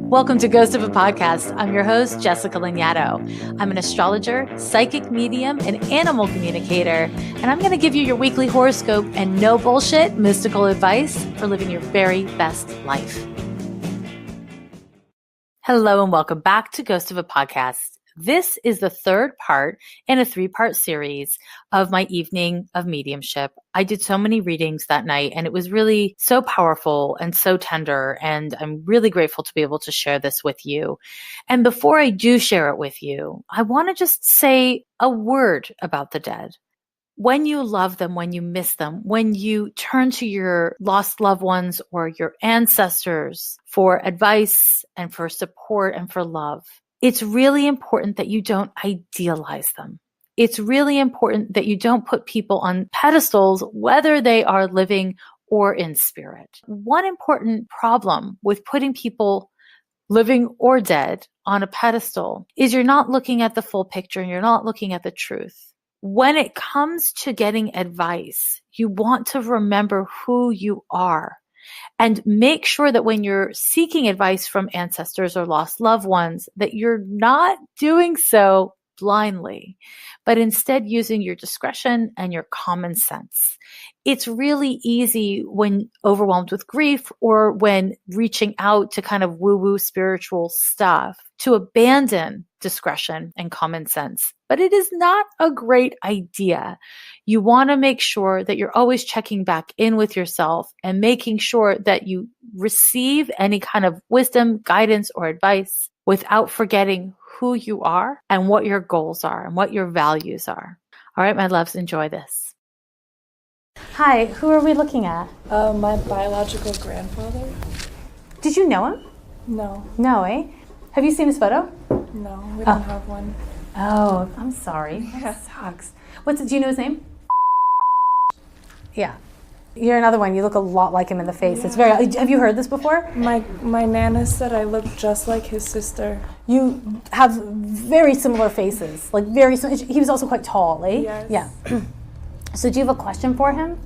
Welcome to Ghost of a Podcast. I'm your host, Jessica Lagnato. I'm an astrologer, psychic medium, and animal communicator, and I'm going to give you your weekly horoscope and no bullshit mystical advice for living your very best life. Hello and welcome back to Ghost of a Podcast. This is the third part in a 3-part series of my Evening of Mediumship. I did so many readings that night and it was really so powerful and so tender, and I'm really grateful to be able to share this with you. And before I do share it with you, I want to just say a word about the dead. When you love them, when you miss them, when you turn to your lost loved ones or your ancestors for advice and for support and for love, it's really important that you don't idealize them. It's really important that you don't put people on pedestals, whether they are living or in spirit. One important problem with putting people living or dead on a pedestal is you're not looking at the full picture and you're not looking at the truth. When it comes to getting advice, you want to remember who you are. And make sure that when you're seeking advice from ancestors or lost loved ones, that you're not doing so blindly, but instead using your discretion and your common sense. It's really easy when overwhelmed with grief or when reaching out to kind of woo-woo spiritual stuff to abandon discretion and common sense. But it is not a great idea. You want to make sure that you're always checking back in with yourself and making sure that you receive any kind of wisdom, guidance, or advice without forgetting who you are and what your goals are and what your values are. All right, my loves, enjoy this. Hi, who are we looking at? My biological grandfather. Did you know him? No. No, eh? Have you seen his photo? No, we don't have one. Oh, I'm sorry. That sucks. Do you know his name? Yeah. You're another one. You look a lot like him in the face. Yeah. Have you heard this before? My nana said I look just like his sister. You have very similar faces. Like very similar. He was also quite tall, eh? Yes. Yeah. So do you have a question for him?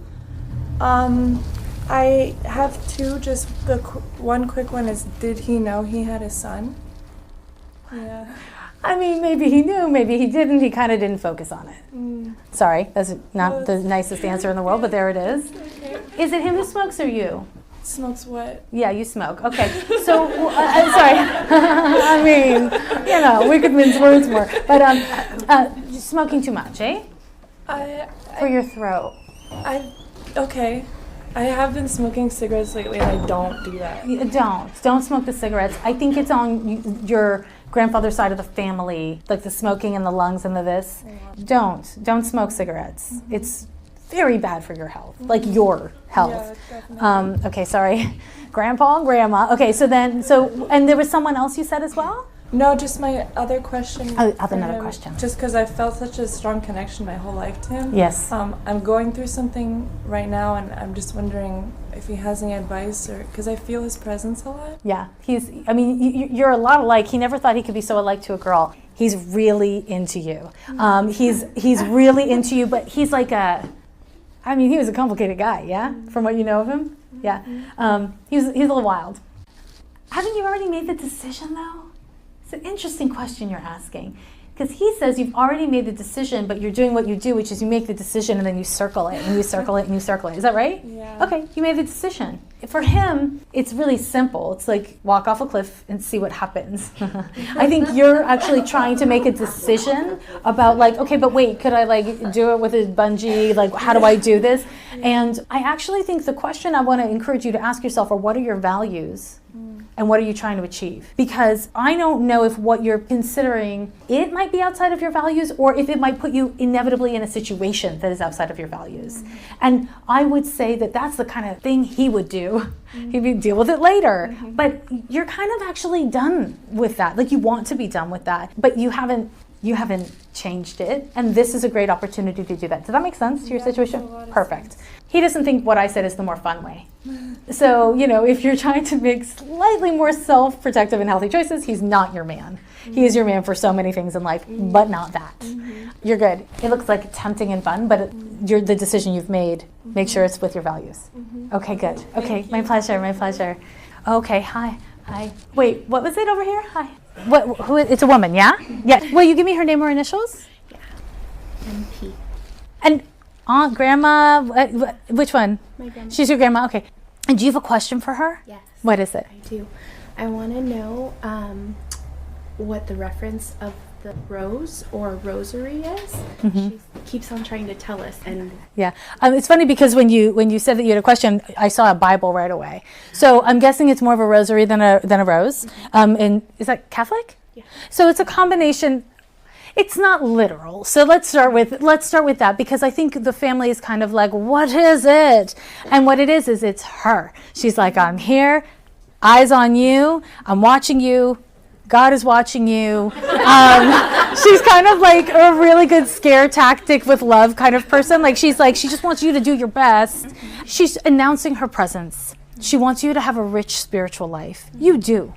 I have two. Just the one quick one is, did he know he had a son? Yeah. I mean, maybe he knew, maybe he didn't. He kind of didn't focus on it. Sorry, that's not the nicest answer in the world, but there it is. Okay. Is it him who smokes or you? Smokes what? Yeah, you smoke. Okay. So, I'm sorry. I mean, we could mince words more. But smoking too much, eh? For your throat. Okay. I have been smoking cigarettes lately and I don't do that. Don't smoke the cigarettes. I think it's on your grandfather's side of the family, like the smoking and the lungs and the this. Yeah. Don't smoke cigarettes. Mm-hmm. It's very bad for your health, like your health. Yeah, definitely. Okay, sorry. Grandpa and grandma. Okay, and there was someone else you said as well? No, just my other question. Another question. Just because I felt such a strong connection my whole life to him. Yes. I'm going through something right now, and I'm just wondering if he has any advice, or because I feel his presence a lot. Yeah, you're a lot alike. He never thought he could be so alike to a girl. He's really into you. He's really into you, but he's like he was a complicated guy, yeah? From what you know of him? Yeah. He's a little wild. Haven't you already made the decision, though? It's an interesting question you're asking, because he says you've already made the decision, but you're doing what you do, which is you make the decision and then you circle it and you circle it and you circle it. Is that right? Yeah. Okay, you made the decision. For him, it's really simple. It's like walk off a cliff and see what happens. I think you're actually trying to make a decision about okay, but wait, could I do it with a bungee? How do I do this? And I actually think the question I want to encourage you to ask yourself are, what are your values? And what are you trying to achieve? Because I don't know if what you're considering, it might be outside of your values, or if it might put you inevitably in a situation that is outside of your values. Mm-hmm. And I would say that that's the kind of thing he would do. Mm-hmm. He would deal with it later. Mm-hmm. But you're kind of actually done with that. You want to be done with that, but you haven't changed it, and this is a great opportunity to do that. Does that make sense to your situation? Perfect. He doesn't think what I said is the more fun way. So, if you're trying to make slightly more self-protective and healthy choices, he's not your man. Mm-hmm. He is your man for so many things in life, but not that. Mm-hmm. You're good. It looks like tempting and fun, but the decision you've made, make sure it's with your values. Mm-hmm. Okay, good. Okay, my pleasure. Okay, hi. Hi. Wait, what was it over here? Hi. Who? It's a woman, yeah? Yeah. Will you give me her name or initials? Yeah. MP. And aunt, grandma, which one? My grandma. She's your grandma, okay. And do you have a question for her? Yes. What is it? I do. I want to know what the reference of the rose or rosary is. She keeps on trying to tell us, and Yeah, it's funny because when you said that you had a question, I saw a Bible right away. So I'm guessing it's more of a rosary than a rose. And is that Catholic? Yeah. So it's a combination. It's not literal. So let's start with that, because I think the family is kind of like, what is it? And what it is it's her. She's like, I'm here, eyes on you, I'm watching you. God is watching you. She's kind of like a really good scare tactic with love kind of person. Like she just wants you to do your best. She's announcing her presence. She wants you to have a rich spiritual life. You do.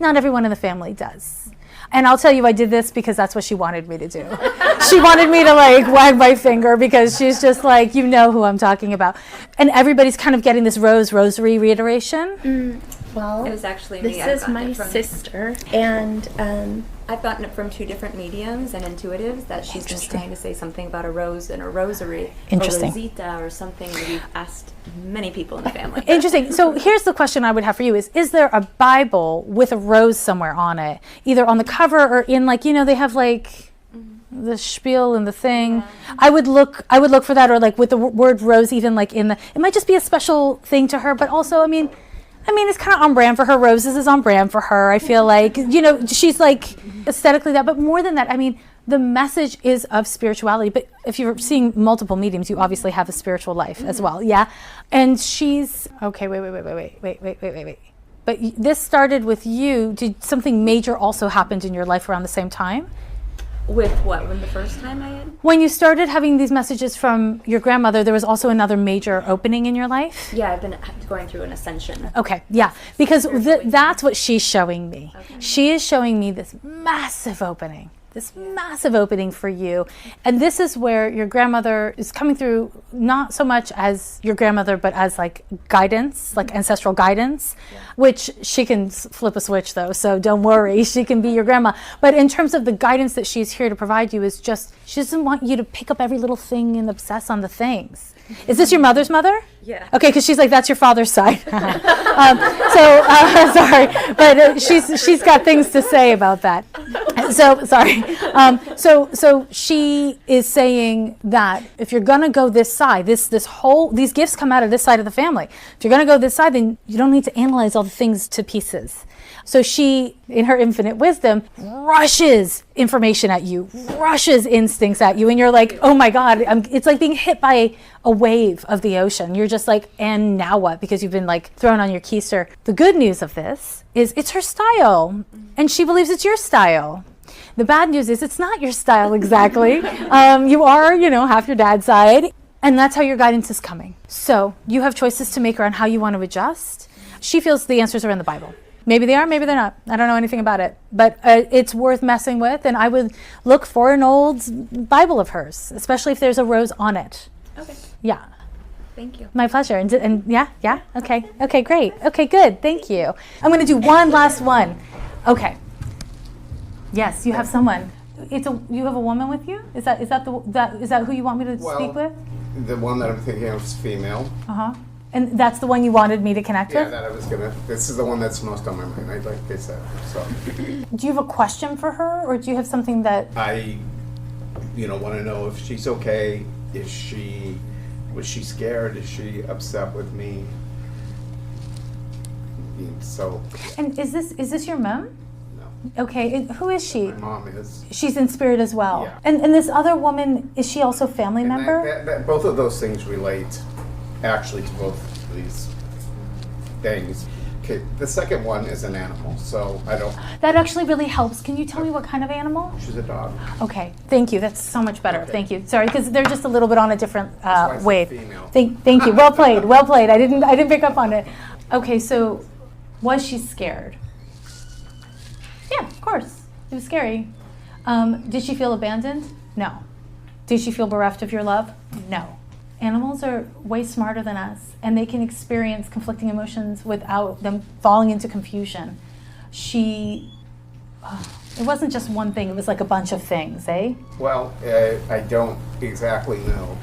Not everyone in the family does. And I'll tell you, I did this because that's what she wanted me to do. She wanted me to like wag my finger because she's just like, you know who I'm talking about. And everybody's kind of getting this rosary reiteration. Well, it was actually me. This is my sister, and I've gotten it from two different mediums and intuitives that she's been trying to say something about a rose and a rosary, Interesting. or Rosita or something. And we've asked many people in the family. Interesting. So here's the question I would have for you is there a Bible with a rose somewhere on it, either on the cover or in like, they have like the spiel and the thing. Yeah. I would look for that, or like with the word rose even like it might just be a special thing to her, but also, I mean, it's kind of on brand for her. Roses is on brand for her. I feel like, she's like aesthetically that. But more than that, I mean, the message is of spirituality. But if you're seeing multiple mediums, you obviously have a spiritual life as well. Yeah. And she's, okay, wait. But this started with you. Did something major also happened in your life around the same time? With what? When the first time I had? When you started having these messages from your grandmother, there was also another major opening in your life? Yeah, I've been going through an ascension. Okay, yeah, because that's what she's showing me. Okay. She is showing me this massive opening for you. And this is where your grandmother is coming through, not so much as your grandmother, but as like guidance, like ancestral guidance, which she can flip a switch though. So don't worry, she can be your grandma. But in terms of the guidance that she's here to provide you is just, she doesn't want you to pick up every little thing and obsess on the things. Is this your mother's mother? Yeah. Okay, because she's like, that's your father's side. Sorry, but she's got things to say about that. So sorry. So she is saying that if you're gonna go this side, these gifts come out of this side of the family. If you're gonna go this side, then you don't need to analyze all the things to pieces. So she, in her infinite wisdom, rushes information at you, rushes instincts at you, and you're like, oh my God, it's like being hit by a wave of the ocean. You're just like, and now what? Because you've been like thrown on your keister. The good news of this is it's her style, and she believes it's your style. The bad news is it's not your style exactly. You are, half your dad's side, and that's how your guidance is coming. So you have choices to make around how you want to adjust. She feels the answers are in the Bible. Maybe they are, maybe they're not. I don't know anything about it. But it's worth messing with, and I would look for an old Bible of hers, especially if there's a rose on it. Okay. Yeah. Thank you. My pleasure. And yeah? Okay, great. Okay, good. Thank you. I'm going to do one last one. Okay. Yes, you have someone. You have a woman with you? Is that who you want me to speak with? The one that I'm thinking of is female. Uh-huh. And that's the one you wanted me to connect with? Yeah, this is the one that's most on my mind. I'd like to say so. Do you have a question for her, or do you have something that... I, want to know if she's okay. Was she scared? Is she upset with me? So. And is this your mom? No. Okay, and who is she? My mom is. She's in spirit as well. Yeah. And this other woman, is she also a family member? Both of those things relate actually to both of these things. Okay, the second one is an animal, so I don't... That actually really helps. Can you tell me what kind of animal? She's a dog. Okay, thank you. That's so much better. Okay. Thank you. Sorry, because they're just a little bit on a different wave. Thank you. Well played. Well played. I didn't pick up on it. Okay, so was she scared? Yeah, of course. It was scary. Did she feel abandoned? No. Did she feel bereft of your love? No. Animals are way smarter than us, and they can experience conflicting emotions without them falling into confusion. It wasn't just one thing, it was like a bunch of things, eh? Well, I don't exactly know.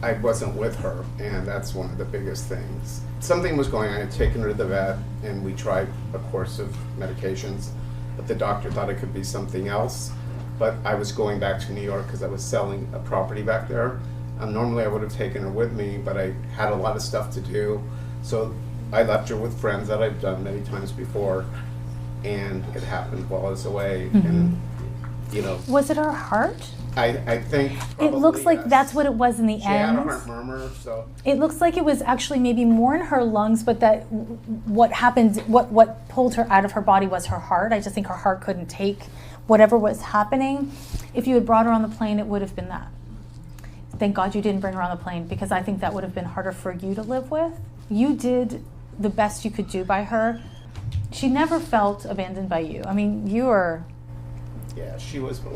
I wasn't with her, and that's one of the biggest things. Something was going on. I had taken her to the vet, and we tried a course of medications, but the doctor thought it could be something else. But I was going back to New York because I was selling a property back there. Normally I would have taken her with me, but I had a lot of stuff to do. So I left her with friends that I've done many times before, and it happened while I was away. Mm-hmm. And, you know. Was it her heart? I think It looks probably, like yes. that's what it was in the She end. had a heart murmur, so. It looks like it was actually maybe more in her lungs, but that what happened, what pulled her out of her body was her heart. I just think her heart couldn't take whatever was happening. If you had brought her on the plane, it would have been that. Thank God you didn't bring her on the plane, because I think that would have been harder for you to live with. You did the best you could do by her. She never felt abandoned by you. I mean, you were... Yeah, she was a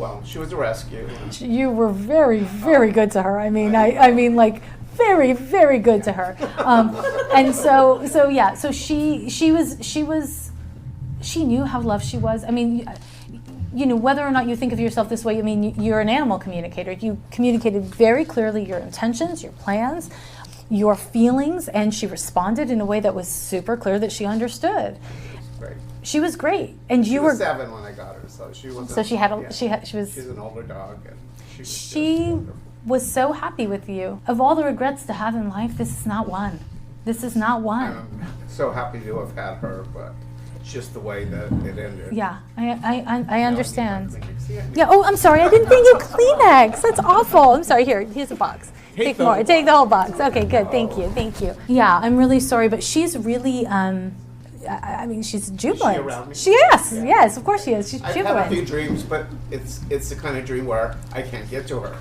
rescue. You were very, very good to her. I mean, I mean, like, very, very good to her. And so she knew how loved she was. I mean, you know, whether or not you think of yourself this way, I mean, you're an animal communicator. You communicated very clearly your intentions, your plans, your feelings, and she responded in a way that was super clear that she understood. Right. She was great, and She you was were 7 when I got her, so she was. So she was. She's an older dog, and she was just She wonderful. was so happy with you. Of all the regrets to have in life, this is not one. This is not one. I'm so happy to have had her, but it's just the way that it ended. Yeah, I understand. Yeah. Yeah. Oh, I'm sorry. I didn't think you Kleenex. That's awful. I'm sorry. Here's a box. Take more. Take the whole box. Okay. Good. Thank you. Thank you. Yeah, I'm really sorry, but she's really. I mean, she's jubilant. Is she around me? Yes, of course she is. She's I've jubilant. had a few dreams, but it's the kind of dream where I can't get to her.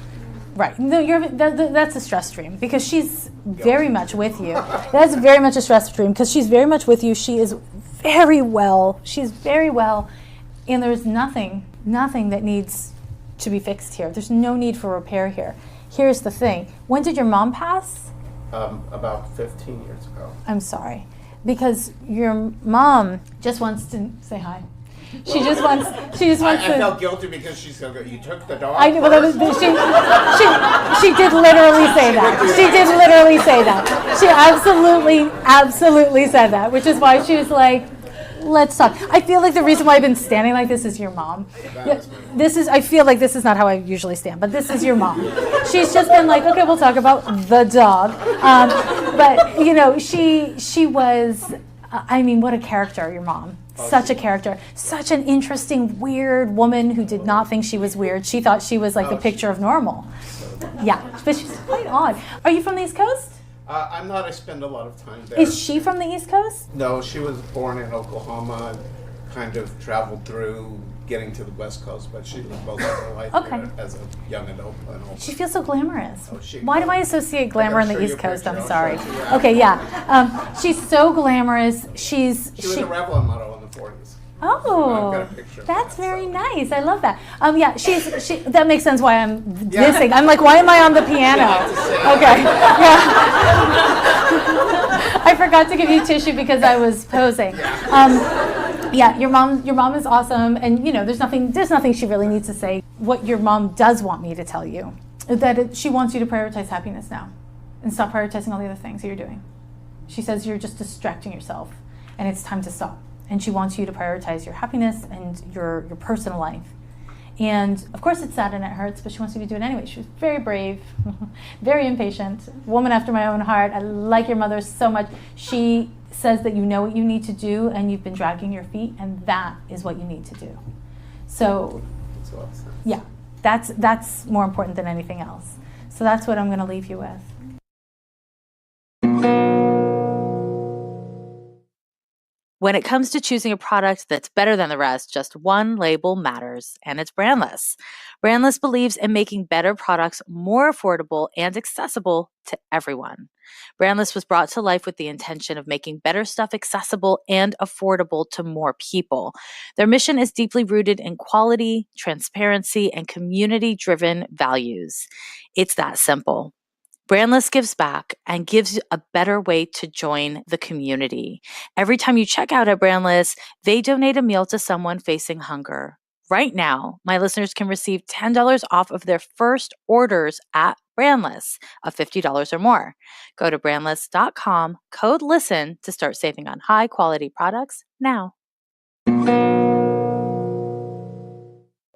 Right. No, that's a stress dream, because she's very much with you. That's very much a stress dream, because she's very much with you. She is very well. She's very well, and there's nothing that needs to be fixed here. There's no need for repair here. Here's the thing. When did your mom pass? About 15 years ago. I'm sorry. Because your mom just wants to say hi. She just wants I to. felt guilty because she said, "You took the dog." I know, but she did literally say that. She did literally say that. She absolutely said that, which is why she was like, "Let's talk." I feel like the reason why I've been standing like this is your mom. I feel like this is not how I usually stand, but this is your mom. She's just been like, "Okay, we'll talk about the dog." But you know, she was. I mean, what a character, your mom. Such a character. Such an interesting, weird woman who did not think she was weird. She thought she was like the picture of normal. Yeah, but she's quite odd. Are you from the East Coast? I'm not. I spend a lot of time there. Is she from the East Coast? No, she was born in Oklahoma, kind of traveled through getting to the West Coast, but she lived most of her life there as a young adult. She feels so glamorous. Oh, Why do I associate glamour in the show you East a Coast? picture. I'm I'll sorry. show it to you after. Okay, yeah. She's so glamorous. She was a Revlon model in the 40s. Oh, I've got a picture of that's that, very so. nice. I love that. Yeah, she. That makes sense why I'm dissing. I'm like, why am I on the piano? Okay. Yeah. I forgot to give you tissue because I was posing. Yeah, your mom is awesome, and you know, there's nothing she really needs to say. What your mom does want me to tell you is that she wants you to prioritize happiness now, and stop prioritizing all the other things that you're doing. She says you're just distracting yourself, and it's time to stop. And she wants you to prioritize your happiness and your personal life. And of course it's sad and it hurts, but she wants you to do it anyway. She was very brave, very impatient, woman after my own heart. I like your mother so much. She says that you know what you need to do and you've been dragging your feet, and that is what you need to do. So yeah, that's more important than anything else. So that's what I'm going to leave you with. When it comes to choosing a product that's better than the rest, just one label matters, and it's Brandless. Brandless believes in making better products more affordable and accessible to everyone. Brandless was brought to life with the intention of making better stuff accessible and affordable to more people. Their mission is deeply rooted in quality, transparency, and community-driven values. It's that simple. Brandless gives back and gives you a better way to join the community. Every time you check out at Brandless, they donate a meal to someone facing hunger. Right now, my listeners can receive $10 off of their first orders at Brandless of $50 or more. Go to brandless.com, code LISTEN to start saving on high quality products now.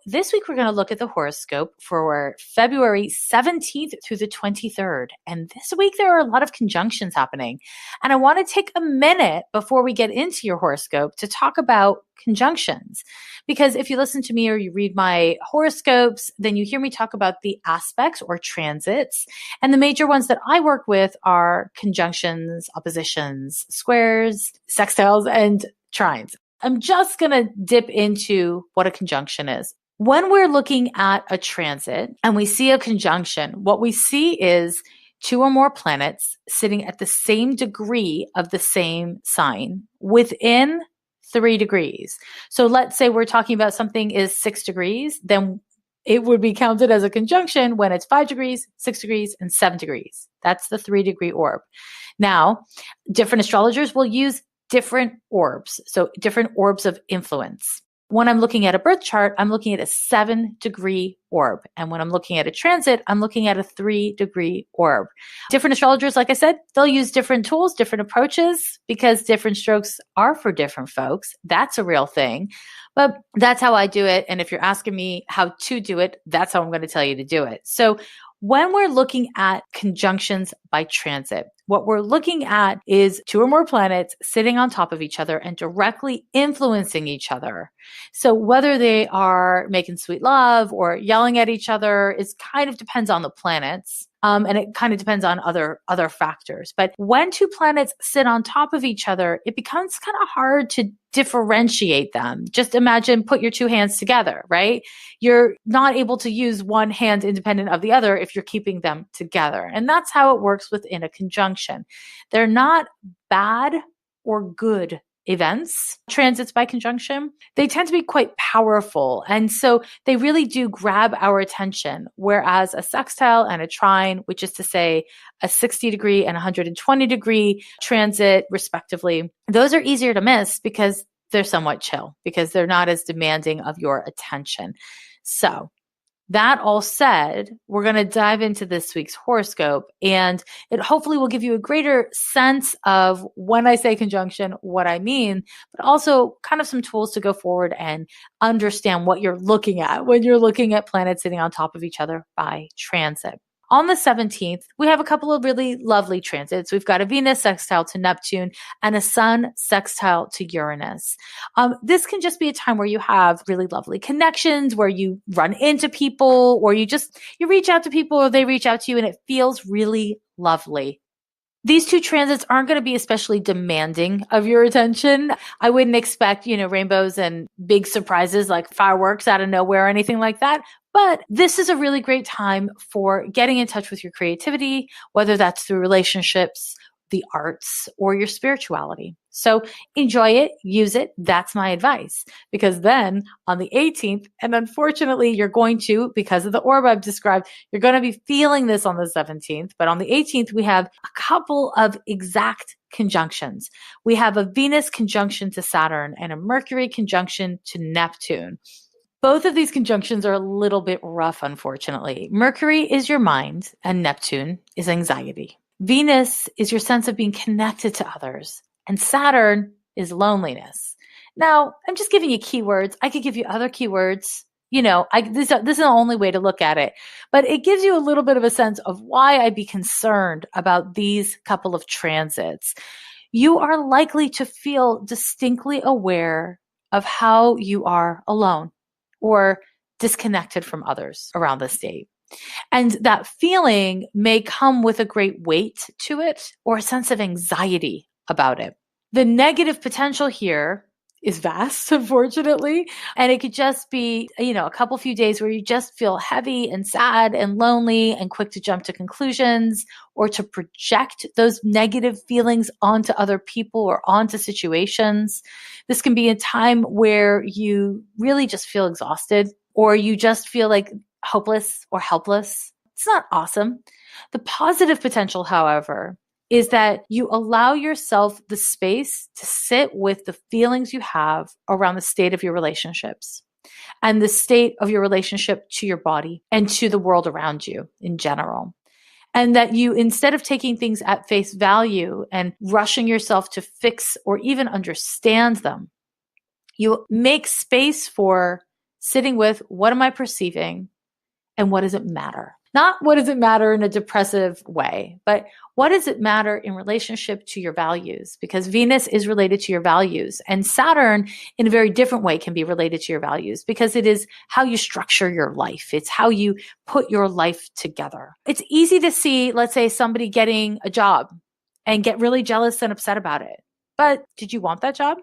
This week, we're going to look at the horoscope for February 17th through the 23rd. And this week, there are a lot of conjunctions happening. And I want to take a minute before we get into your horoscope to talk about conjunctions. Because if you listen to me or you read my horoscopes, then you hear me talk about the aspects or transits. And the major ones that I work with are conjunctions, oppositions, squares, sextiles, and trines. I'm just going to dip into what a conjunction is. When we're looking at a transit and we see a conjunction, what we see is two or more planets sitting at the same degree of the same sign within 3 degrees. So let's say we're talking about something is 6 degrees, then it would be counted as a conjunction when it's 5 degrees, 6 degrees, and 7 degrees. That's the 3-degree orb. Now, different astrologers will use different orbs, so different orbs of influence. When I'm looking at a birth chart, I'm looking at a 7-degree orb. And when I'm looking at a transit, I'm looking at a 3-degree orb. Different astrologers, like I said, they'll use different tools, different approaches, because different strokes are for different folks. That's a real thing. But that's how I do it. And if you're asking me how to do it, that's how I'm going to tell you to do it. So when we're looking at conjunctions by transit, what we're looking at is 2 or more planets sitting on top of each other and directly influencing each other. So whether they are making sweet love or yelling at each other, it kind of depends on the planets. And it kind of depends on other factors. But when 2 planets sit on top of each other, it becomes kind of hard to differentiate them. Just imagine, put your 2 hands together, right? You're not able to use one hand independent of the other if you're keeping them together. And that's how it works within a conjunction. They're not bad or good events, transits by conjunction. They tend to be quite powerful. And so they really do grab our attention. Whereas a sextile and a trine, which is to say a 60-degree and 120-degree transit, respectively, those are easier to miss because they're somewhat chill, because they're not as demanding of your attention. So that all said, we're going to dive into this week's horoscope, and it hopefully will give you a greater sense of when I say conjunction, what I mean, but also kind of some tools to go forward and understand what you're looking at when you're looking at planets sitting on top of each other by transit. On the 17th, we have a couple of really lovely transits. We've got a Venus sextile to Neptune and a Sun sextile to Uranus. This can just be a time where you have really lovely connections, where you run into people, or you reach out to people, or they reach out to you, and it feels really lovely. These 2 transits aren't going to be especially demanding of your attention. I wouldn't expect, rainbows and big surprises like fireworks out of nowhere or anything like that. But this is a really great time for getting in touch with your creativity, whether that's through relationships, the arts, or your spirituality. So enjoy it, use it. That's my advice. Because then on the 18th, and unfortunately you're going to, because of the orb I've described, you're going to be feeling this on the 17th. But on the 18th, we have a couple of exact conjunctions. We have a Venus conjunction to Saturn and a Mercury conjunction to Neptune. Both of these conjunctions are a little bit rough, unfortunately. Mercury is your mind and Neptune is anxiety. Venus is your sense of being connected to others, and Saturn is loneliness. Now, I'm just giving you keywords. I could give you other keywords. This is the only way to look at it, but it gives you a little bit of a sense of why I'd be concerned about these couple of transits. You are likely to feel distinctly aware of how you are alone or disconnected from others around this date. And that feeling may come with a great weight to it or a sense of anxiety about it. The negative potential here is vast, unfortunately. And it could just be, a couple few days where you just feel heavy and sad and lonely and quick to jump to conclusions or to project those negative feelings onto other people or onto situations. This can be a time where you really just feel exhausted or you just feel like hopeless or helpless. It's not awesome. The positive potential, however, is that you allow yourself the space to sit with the feelings you have around the state of your relationships and the state of your relationship to your body and to the world around you in general. And that you, instead of taking things at face value and rushing yourself to fix or even understand them, you make space for sitting with, what am I perceiving and what does it matter? Not what does it matter in a depressive way, but what does it matter in relationship to your values? Because Venus is related to your values, and Saturn in a very different way can be related to your values because it is how you structure your life. It's how you put your life together. It's easy to see, let's say, somebody getting a job and get really jealous and upset about it. But did you want that job?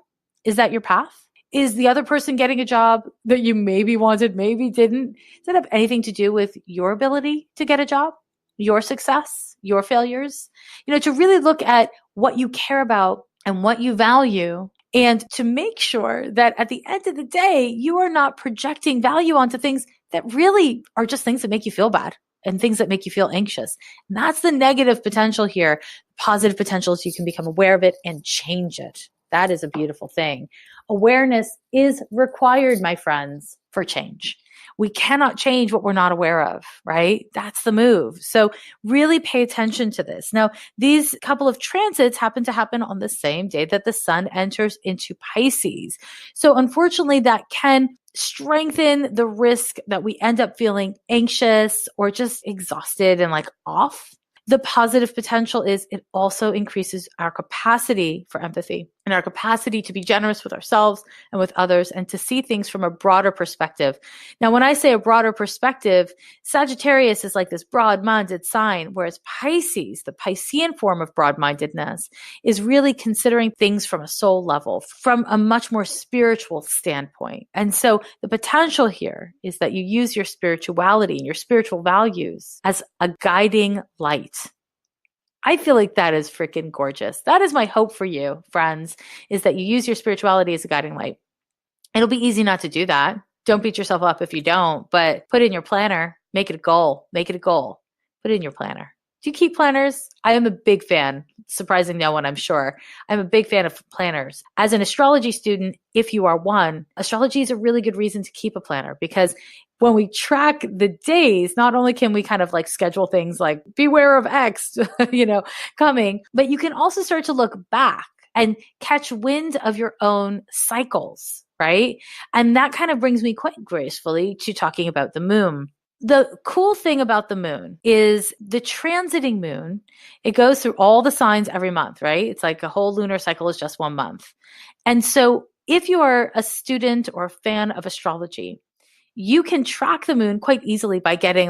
Is that your path? Is the other person getting a job that you maybe wanted, maybe didn't? Does that have anything to do with your ability to get a job, your success, your failures? To really look at what you care about and what you value, and to make sure that at the end of the day, you are not projecting value onto things that really are just things that make you feel bad and things that make you feel anxious. And that's the negative potential here. Positive potential is you can become aware of it and change it. That is a beautiful thing. Awareness is required, my friends, for change. We cannot change what we're not aware of, right? That's the move. So really pay attention to this. Now, these couple of transits happen to happen on the same day that the sun enters into Pisces. So unfortunately, that can strengthen the risk that we end up feeling anxious or just exhausted and off. The positive potential is it also increases our capacity for empathy and our capacity to be generous with ourselves and with others and to see things from a broader perspective. Now, when I say a broader perspective, Sagittarius is like this broad-minded sign, whereas Pisces, the Piscean form of broad-mindedness, is really considering things from a soul level, from a much more spiritual standpoint. And so the potential here is that you use your spirituality and your spiritual values as a guiding light. I feel like that is freaking gorgeous. That is my hope for you, friends, is that you use your spirituality as a guiding light. It'll be easy not to do that. Don't beat yourself up if you don't, but put it in your planner. Make it a goal. Make it a goal. Put it in your planner. Do you keep planners? I am a big fan. Surprising no one, I'm sure. I'm a big fan of planners. As an astrology student, if you are one, astrology is a really good reason to keep a planner because when we track the days, not only can we kind of schedule things like beware of X, coming, but you can also start to look back and catch wind of your own cycles, right? And that kind of brings me quite gracefully to talking about the moon. The cool thing about the moon is the transiting moon, it goes through all the signs every month, right? It's like a whole lunar cycle is just 1 month. And so if you are a student or a fan of astrology, you can track the moon quite easily by getting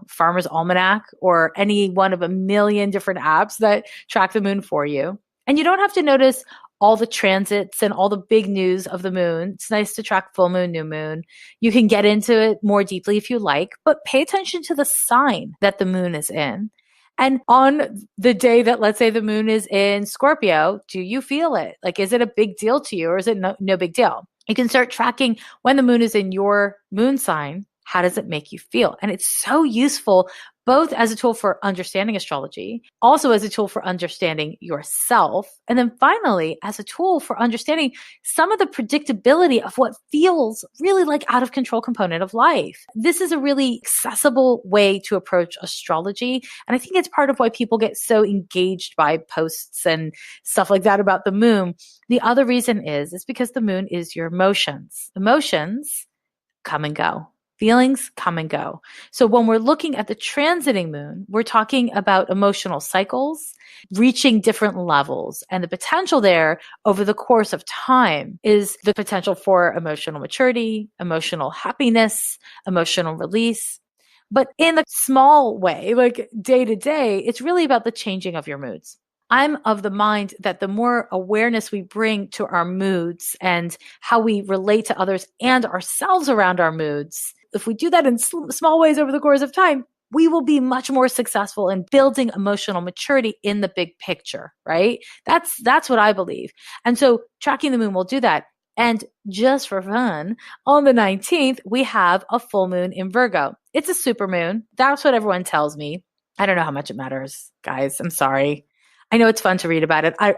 Farmer's Almanac or any one of a million different apps that track the moon for you. And you don't have to notice all the transits and all the big news of the moon. It's nice to track full moon, new moon. You can get into it more deeply if you like, but pay attention to the sign that the moon is in. And on the day that, let's say, the moon is in Scorpio, do you feel it? Is it a big deal to you or is it no big deal? You can start tracking when the moon is in your moon sign. How does it make you feel? And it's so useful both as a tool for understanding astrology, also as a tool for understanding yourself, and then finally as a tool for understanding some of the predictability of what feels really like out of control component of life. This is a really accessible way to approach astrology. And I think it's part of why people get so engaged by posts and stuff like that about the moon. The other reason is because the moon is your emotions. Emotions come and go. Feelings come and go. So when we're looking at the transiting moon, we're talking about emotional cycles reaching different levels. And the potential there over the course of time is the potential for emotional maturity, emotional happiness, emotional release. But in a small way, day to day, it's really about the changing of your moods. I'm of the mind that the more awareness we bring to our moods and how we relate to others and ourselves around our moods, if we do that in small ways over the course of time, we will be much more successful in building emotional maturity in the big picture, right? That's what I believe. And so tracking the moon will do that. And just for fun, on the 19th, we have a full moon in Virgo. It's a supermoon. That's what everyone tells me. I don't know how much it matters, guys. I'm sorry. I know it's fun to read about it. I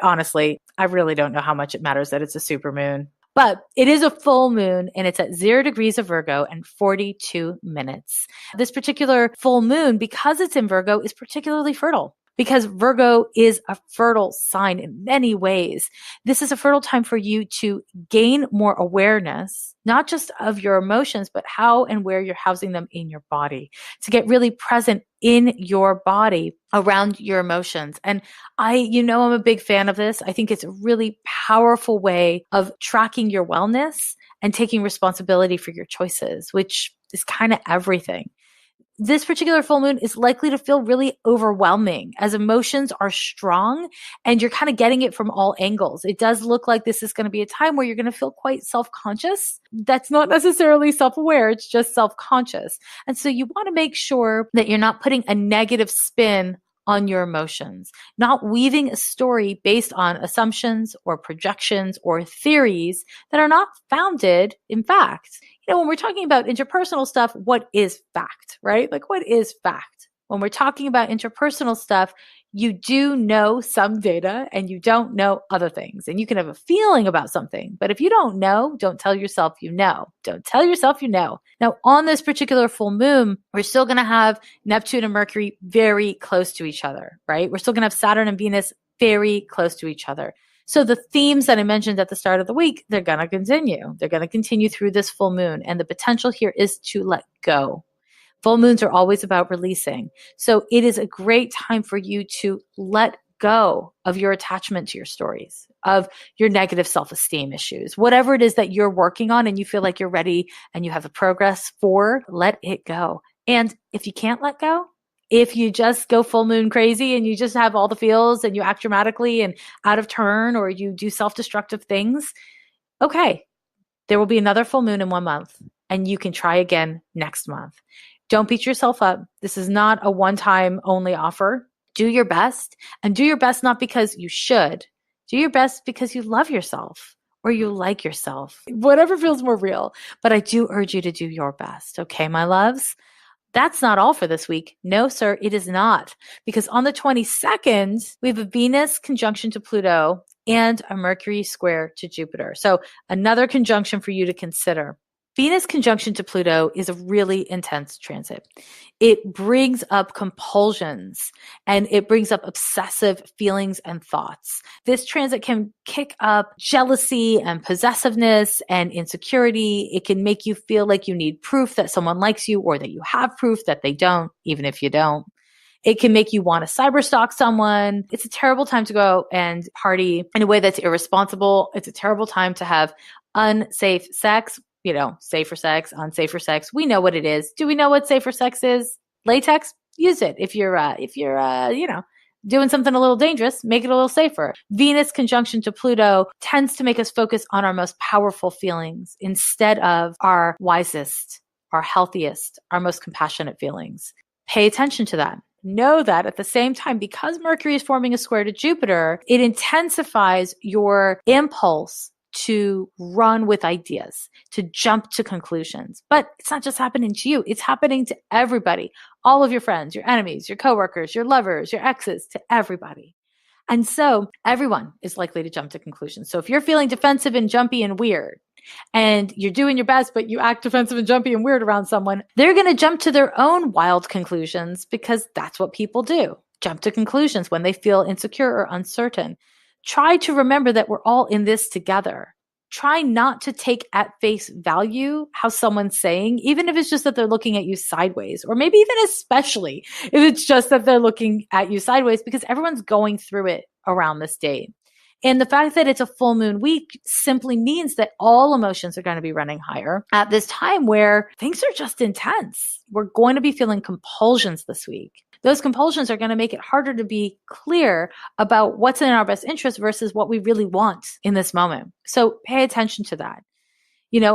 really don't know how much it matters that it's a supermoon. But it is a full moon and it's at 0 degrees of Virgo and 42 minutes. This particular full moon, because it's in Virgo, is particularly fertile because Virgo is a fertile sign in many ways. This is a fertile time for you to gain more awareness, not just of your emotions, but how and where you're housing them in your body, to get really present in your body around your emotions. And I'm a big fan of this. I think it's a really powerful way of tracking your wellness and taking responsibility for your choices, which is kind of everything. This particular full moon is likely to feel really overwhelming as emotions are strong and you're kind of getting it from all angles. It does look like this is going to be a time where you're going to feel quite self-conscious. That's not necessarily self-aware. It's just self-conscious. And so you want to make sure that you're not putting a negative spin on your emotions, not weaving a story based on assumptions or projections or theories that are not founded in fact. When we're talking about interpersonal stuff, what is fact, right? Like, what is fact? When we're talking about interpersonal stuff, you do know some data and you don't know other things. And you can have a feeling about something. But if you don't know, don't tell yourself you know. Don't tell yourself you know. Now, on this particular full moon, we're still going to have Neptune and Mercury very close to each other, right? We're still going to have Saturn and Venus very close to each other. So the themes that I mentioned at the start of the week, they're going to continue. They're going to continue through this full moon. And the potential here is to let go. Full moons are always about releasing. So it is a great time for you to let go of your attachment to your stories, of your negative self-esteem issues, whatever it is that you're working on and you feel like you're ready and you have a progress for, let it go. And if you can't let go, if you just go full moon crazy and you just have all the feels and you act dramatically and out of turn or you do self-destructive things, okay, there will be another full moon in 1 month and you can try again next month. Don't beat yourself up. This is not a one-time only offer. Do your best, and do your best not because you should. Do your best because you love yourself or you like yourself, whatever feels more real. But I do urge you to do your best. Okay, my loves? That's not all for this week. No, sir, it is not. Because on the 22nd, we have a Venus conjunction to Pluto and a Mercury square to Jupiter. So another conjunction for you to consider. Venus conjunction to Pluto is a really intense transit. It brings up compulsions and it brings up obsessive feelings and thoughts. This transit can kick up jealousy and possessiveness and insecurity. It can make you feel like you need proof that someone likes you or that you have proof that they don't, even if you don't. It can make you want to cyberstalk someone. It's a terrible time to go and party in a way that's irresponsible. It's a terrible time to have unsafe sex. Safer sex, unsafer sex. We know what it is. Do we know what safer sex is? Latex? Use it. If you're doing something a little dangerous, make it a little safer. Venus conjunction to Pluto tends to make us focus on our most powerful feelings instead of our wisest, our healthiest, our most compassionate feelings. Pay attention to that. Know that at the same time, because Mercury is forming a square to Jupiter, it intensifies your impulse to run with ideas, to jump to conclusions. But it's not just happening to you. It's happening to everybody, all of your friends, your enemies, your coworkers, your lovers, your exes, to everybody. And so everyone is likely to jump to conclusions. So if you're feeling defensive and jumpy and weird, and you're doing your best, but you act defensive and jumpy and weird around someone, they're going to jump to their own wild conclusions because that's what people do. Jump to conclusions when they feel insecure or uncertain. Try to remember that we're all in this together. Try not to take at face value how someone's saying, even if it's just that they're looking at you sideways, or maybe even especially if it's just that they're looking at you sideways, because everyone's going through it around this date. And the fact that it's a full moon week simply means that all emotions are going to be running higher at this time where things are just intense. We're going to be feeling compulsions this week. Those compulsions are going to make it harder to be clear about what's in our best interest versus what we really want in this moment. So pay attention to that.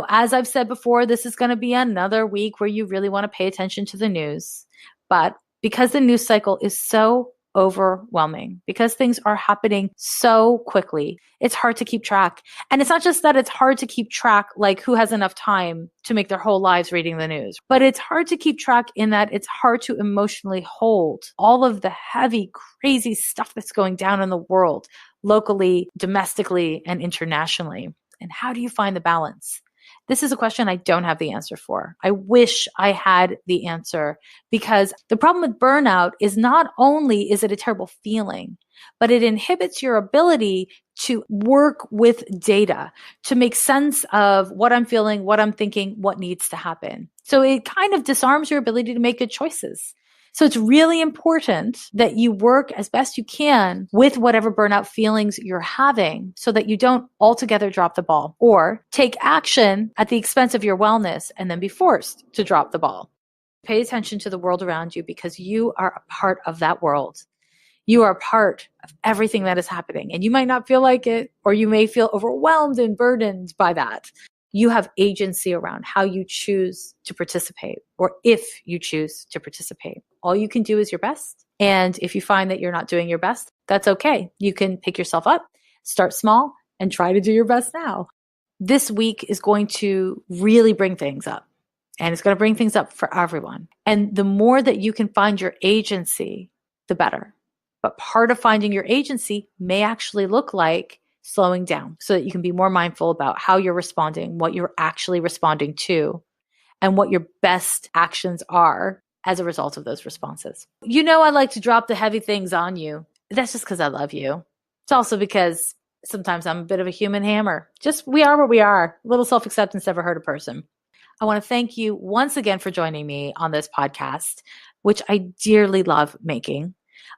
As I've said before, this is going to be another week where you really want to pay attention to the news. But because the news cycle is so overwhelming because things are happening so quickly. It's hard to keep track. And it's not just that it's hard to keep track, like who has enough time to make their whole lives reading the news, but it's hard to keep track in that it's hard to emotionally hold all of the heavy, crazy stuff that's going down in the world, locally, domestically, and internationally. And how do you find the balance? This is a question I don't have the answer for. I wish I had the answer, because the problem with burnout is not only is it a terrible feeling, but it inhibits your ability to work with data, to make sense of what I'm feeling, what I'm thinking, what needs to happen. So it kind of disarms your ability to make good choices. So it's really important that you work as best you can with whatever burnout feelings you're having so that you don't altogether drop the ball or take action at the expense of your wellness and then be forced to drop the ball. Pay attention to the world around you because you are a part of that world. You are a part of everything that is happening, and you might not feel like it, or you may feel overwhelmed and burdened by that. You have agency around how you choose to participate, or if you choose to participate. All you can do is your best. And if you find that you're not doing your best, that's okay. You can pick yourself up, start small, and try to do your best now. This week is going to really bring things up, and it's going to bring things up for everyone. And the more that you can find your agency, the better. But part of finding your agency may actually look like slowing down so that you can be more mindful about how you're responding, what you're actually responding to, and what your best actions are as a result of those responses. You know, I like to drop the heavy things on you. That's just because I love you. It's also because sometimes I'm a bit of a human hammer. Just we are what we are. A little self-acceptance never hurt a person. I want to thank you once again for joining me on this podcast, which I dearly love making.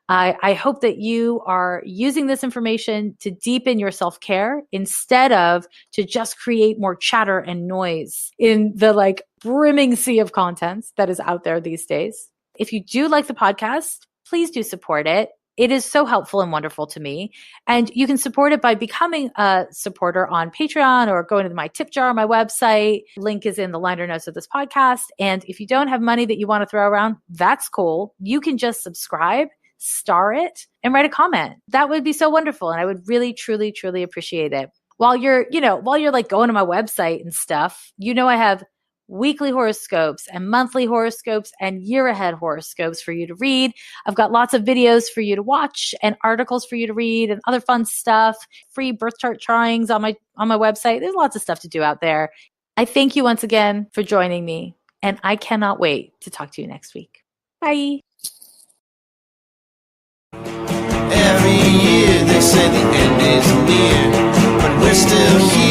I hope that you are using this information to deepen your self-care instead of to just create more chatter and noise in the brimming sea of content that is out there these days. If you do like the podcast, please do support it. It is so helpful and wonderful to me. And you can support it by becoming a supporter on Patreon or going to my tip jar on my website. Link is in the liner notes of this podcast. And if you don't have money that you want to throw around, that's cool. You can just subscribe, star it, and write a comment. That would be so wonderful. And I would really, truly, truly appreciate it. While you're going to my website and stuff, I have weekly horoscopes and monthly horoscopes and year ahead horoscopes for you to read. I've got lots of videos for you to watch and articles for you to read and other fun stuff, free birth chart drawings on my website. There's lots of stuff to do out there. I thank you once again for joining me, and I cannot wait to talk to you next week. Bye. Every year they say the end is near, but we're still here.